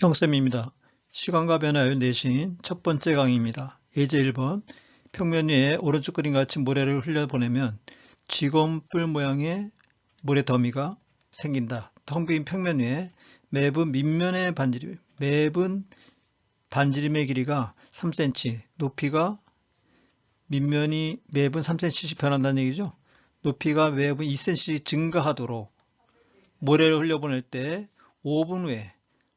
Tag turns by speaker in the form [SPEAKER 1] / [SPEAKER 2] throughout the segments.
[SPEAKER 1] 형쌤입니다. 시간과 변화율 내신 첫 번째 강의입니다. 예제 1번 평면 위에 오른쪽 그림 같이 모래를 흘려보내면 직원뿔 모양의 모래 더미가 생긴다. 텅 빈 평면 위에 맵은 밑면의 반지름의 길이가 3cm, 높이가 밑면이 맵은 3cm씩 변한다는 얘기죠. 높이가 맵은 2cm씩 증가하도록 모래를 흘려보낼 때 5분 후에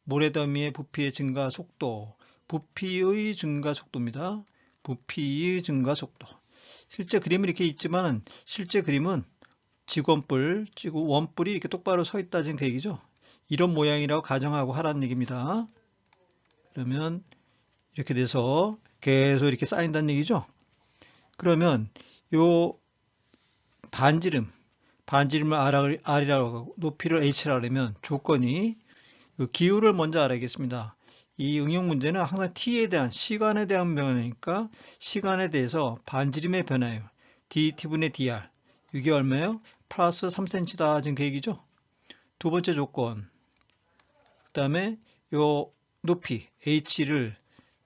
[SPEAKER 1] 모래더미의 부피의 증가 속도, 부피의 증가 속도입니다. 부피의 증가 속도. 실제 그림은 이렇게 있지만 실제 그림은 직원뿔, 원뿔이 이렇게 똑바로 서 있다는 그 얘기죠. 이런 모양이라고 가정하고 하라는 얘기입니다. 그러면 이렇게 돼서 계속 이렇게 쌓인다는 얘기죠. 그러면 요 반지름을 R이라고 하고 높이를 H라고 하면 조건이 기울을 먼저 알아야겠습니다. 이 응용 문제는 항상 t에 대한 시간에 대한 변화니까 시간에 대해서 반지름의 변화예요. dt분의 dr 이게 얼마예요? 플러스 3cm다 지금 그 얘기죠. 두 번째 조건 그 다음에 요 높이 h를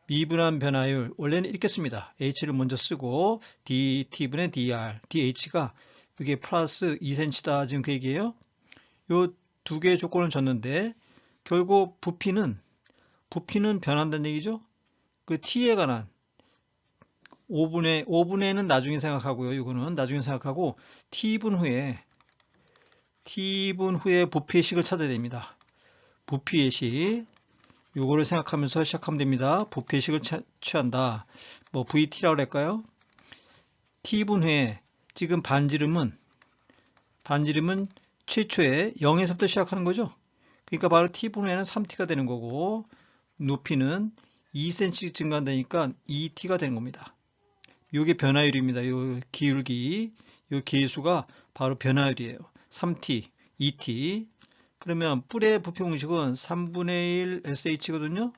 [SPEAKER 1] 미분한 변화율 원래는 이렇게 씁니다. h를 먼저 쓰고 dt분의 dr dh가 이게 플러스 2cm다 지금 그 얘기예요. 요 두 개의 조건을 줬는데 결국 부피는 변한다는 얘기죠. 그 t에 관한 5분의는 나중에 생각하고요. 이거는 나중에 생각하고 t분 후에 부피의 식을 찾아야 됩니다. 부피의 식 요거를 생각하면서 시작하면 됩니다. 부피의 식을 취한다. 뭐 VT라고 할까요? t분 후에 지금 반지름은 최초에 0에서부터 시작하는 거죠. 그러니까 바로 t분 후에는 3t가 되는 거고 높이는 2cm 증가한다니까 2t가 되는 겁니다. 이게 변화율입니다. 요 기울기, 요 계수가 바로 변화율이에요. 3t, 2t. 그러면 뿔의 부피 공식은 3분의 1 sh거든요.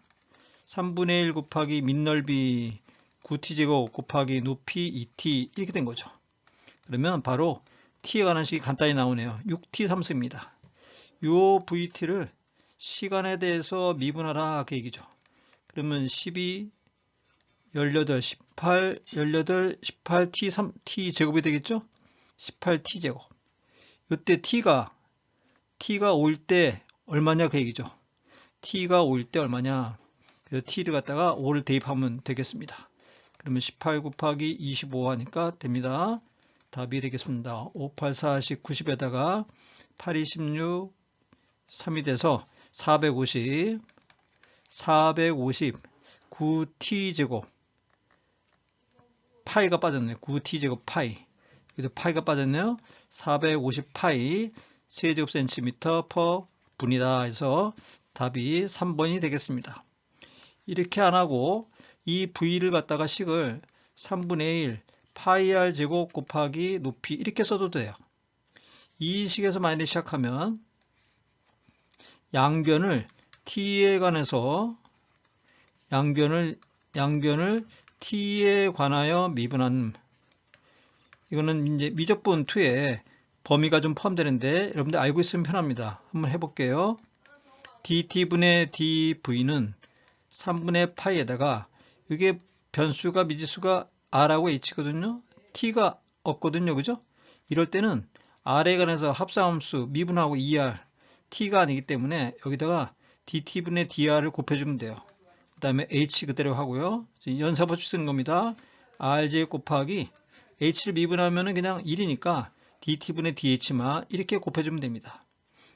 [SPEAKER 1] 3분의 1 곱하기 밑넓이 9t제곱 곱하기 높이 2t 이렇게 된 거죠. 그러면 바로 t에 관한 식이 간단히 나오네요. 6t 함수입니다. 요 vt를 시간에 대해서 미분하라 그 얘기죠. 그러면 12, 18, 18, 18t 제곱이 되겠죠? 18t 제곱. 이때 t가 올 때 얼마냐 그 얘기죠. t가 올 때 얼마냐. 그래서 t를 갖다가 5를 대입하면 되겠습니다. 그러면 18 곱하기 25 하니까 됩니다. 답이 되겠습니다. 5, 8, 40, 90에다가 8, 26, 3이 돼서 450, 9t제곱 파이가 빠졌네요. 9t제곱 파이. 여기도 파이가 빠졌네요. 450 파이 세제곱센티미터 퍼 분이다 해서 답이 3번이 되겠습니다. 이렇게 안 하고 이 v를 갖다가 식을 3분의 1 파이 r 제곱 곱하기 높이 이렇게 써도 돼요. 이 식에서 만약에 시작하면 양변을 t에 관해서 양변을 t에 관하여 미분한 이거는 이제 미적분 2에 범위가 좀 포함되는데 여러분들 알고 있으면 편합니다. 한번 해볼게요. dt분의 dv는 3분의 파이에다가 이게 변수가 미지수가 r하고 h거든요. t가 없거든요. 그죠? 이럴 때는 r에 관해서 합성함수 미분하고 2r t가 아니기 때문에 여기다가 dt분의 dr을 곱해주면 돼요. 그 다음에 h 그대로 하고요. 연산법칙 쓰는 겁니다. r제곱 곱하기 h를 미분하면 그냥 1이니까 dt분의 dh만 이렇게 곱해주면 됩니다.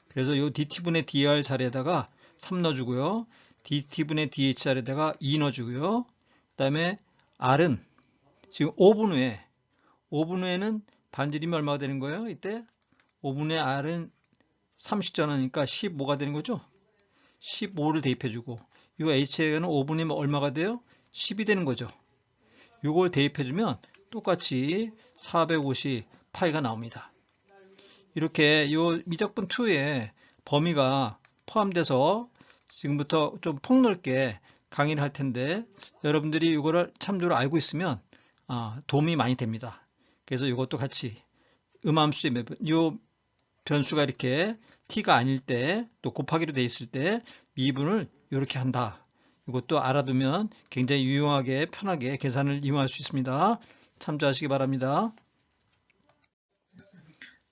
[SPEAKER 1] 그래서 이 dt분의 dr 자리에다가 3 넣어주고요. dt분의 dh 자리에다가 2 넣어주고요. 그 다음에 r은 지금 5분 후에는 반지름이 얼마가 되는 거예요? 이때 5분 후에 r은 30전하니까 15가 되는 거죠. 15를 대입해주고 이 h에는 5분이면 얼마가 돼요? 10이 되는 거죠. 이걸 대입해주면 똑같이 450 파이가 나옵니다. 이렇게 이 미적분 2에 범위가 포함돼서 지금부터 좀 폭넓게 강의를 할 텐데 여러분들이 이거를 참조로 알고 있으면 도움이 많이 됩니다. 그래서 이것도 같이 음함수의 이 변수가 이렇게 t가 아닐 때, 또 곱하기로 돼 있을 때 미분을 이렇게 한다. 이것도 알아두면 굉장히 유용하게 편하게 계산을 이용할 수 있습니다. 참조하시기 바랍니다.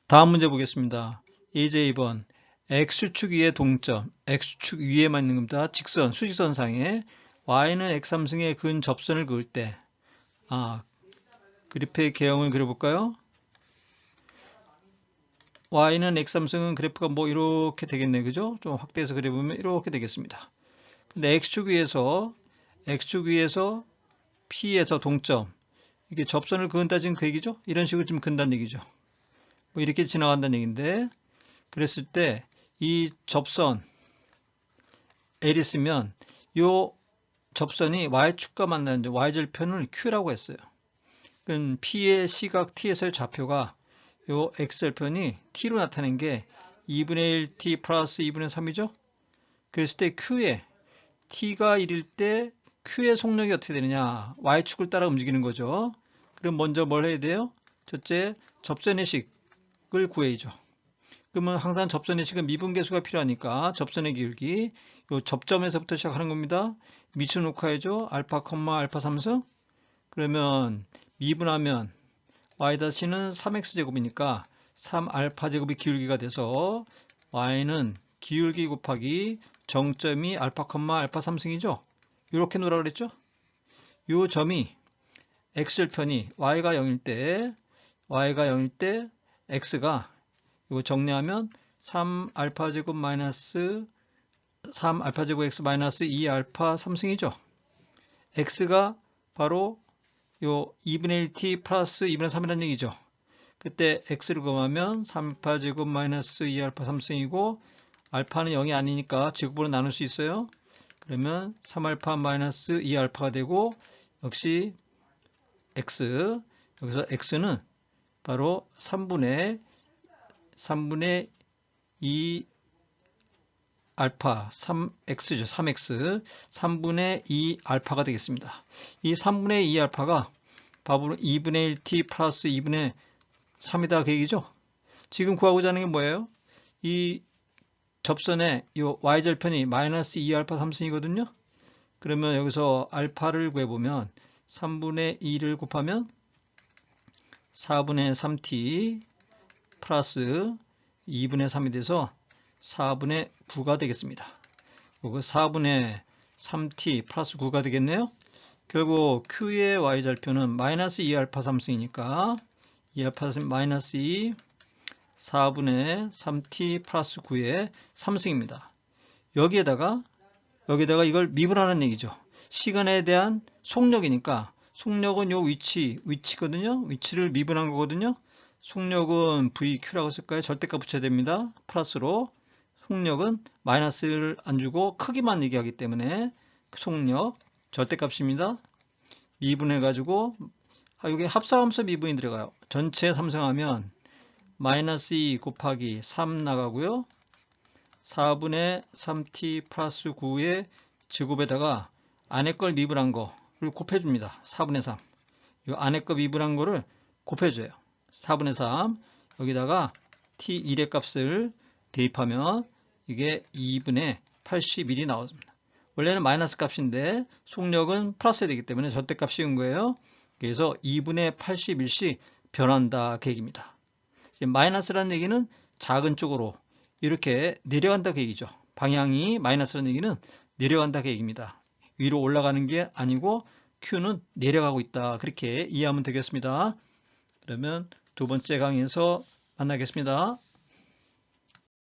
[SPEAKER 1] 다음 문제 보겠습니다. 예제 2번. x축 위에 동점, x축 위에만 있는 겁니다. 직선, 수직선상에 y는 x3승의 근접선을 그을 때, 그래프의 개형을 그려볼까요? y는 x3승은 그래프가 뭐 이렇게 되겠네, 그죠? 좀 확대해서 그려보면 이렇게 되겠습니다. 근데 x축 위에서 P에서 동점, 이게 접선을 그은다 지금 그 얘기죠? 이런 식으로 좀 그은다는 얘기죠. 뭐 이렇게 지나간다는 얘기인데, 그랬을 때 이 접선 L 있으면 이 접선이 y축과 만나는데 y절편을 Q라고 했어요. 그럼 P의 시각 T에서의 좌표가 이 x절편이 T로 나타낸 게 2분의 1t 플러스 2분의 3이죠? 그랬을 때 Q에 T가 1일 때 Q의 속력이 어떻게 되느냐? y축을 따라 움직이는 거죠. 그럼 먼저 뭘 해야 돼요? 첫째, 접선의 식을 구해야죠. 그러면 항상 접선의 식은 미분계수가 필요하니까 접선의 기울기, 요 접점에서부터 시작하는 겁니다. 미쳐놓고 해야죠. 알파, 알파 3승. 그러면 미분하면 y-는 3x제곱이니까 3알파 제곱이 기울기가 돼서 y는 기울기 곱하기 정점이 알파, 알파 3승이죠. 이렇게 놓으라 그랬죠. 요 점이 x절편이 y가 0일 때 x가 이거 정리하면 3알파 제곱 마이너스 3알파 제곱 x 마이너스 2알파 3승이죠. x가 바로 요 2분의 1t 플러스 2분의 3이라는 얘기죠. 그때 x를 구하면 3알파 제곱 마이너스 2알파 3승이고 알파는 0이 아니니까 제곱으로 나눌 수 있어요. 그러면 3알파 마이너스 2알파가 되고 역시 x, 여기서 x는 바로 3분의 2 알파 3x죠. 3x 3분의 2 알파가 되겠습니다. 이 3분의 2 알파가 바로 2분의 1t 플러스 2분의 3이다 그 얘기죠. 지금 구하고자 하는 게 뭐예요? 이 접선의 이 y절편이 마이너스 2 알파 3승이거든요. 그러면 여기서 알파를 구해보면 3분의 2를 곱하면 4분의 3t 플러스 2분의 3이 돼서 4분의 9가 되겠습니다. 그리고 4분의 3t 플러스 9가 되겠네요. 결국 Q의 y절표는 마이너스 2알파 3승이니까 2알파 마이너스 2 4분의 3t 플러스 9의 3승입니다. 여기에다가 이걸 미분하는 얘기죠. 시간에 대한 속력이니까 속력은 요 위치거든요. 위치를 미분한 거거든요. 속력은 VQ라고 쓸까요? 절대값 붙여야 됩니다. 플러스로 속력은 마이너스를 안 주고 크기만 얘기하기 때문에 속력 절대값입니다. 미분해가지고 여기 합성함수 미분이 들어가요. 전체 삼성하면 마이너스 2 곱하기 3 나가고요. 4분의 3t 플러스 9의 제곱에다가 안에 걸 미분한 거를 곱해줍니다. 4분의 3. 이 안에 거 미분한 거를 곱해줘요. 4분의 3 여기다가 t1의 값을 대입하면 이게 2분의 81이 나옵니다. 원래는 마이너스 값인데 속력은 플러스가 되기 때문에 절대값 씌운 거예요. 그래서 2분의 81씩 변한다 그 얘기입니다. 마이너스라는 얘기는 작은 쪽으로 이렇게 내려간다 그 얘기죠. 방향이 마이너스라는 얘기는 내려간다 그 얘기입니다. 위로 올라가는 게 아니고 Q는 내려가고 있다. 그렇게 이해하면 되겠습니다. 그러면 두 번째 강의에서 만나겠습니다.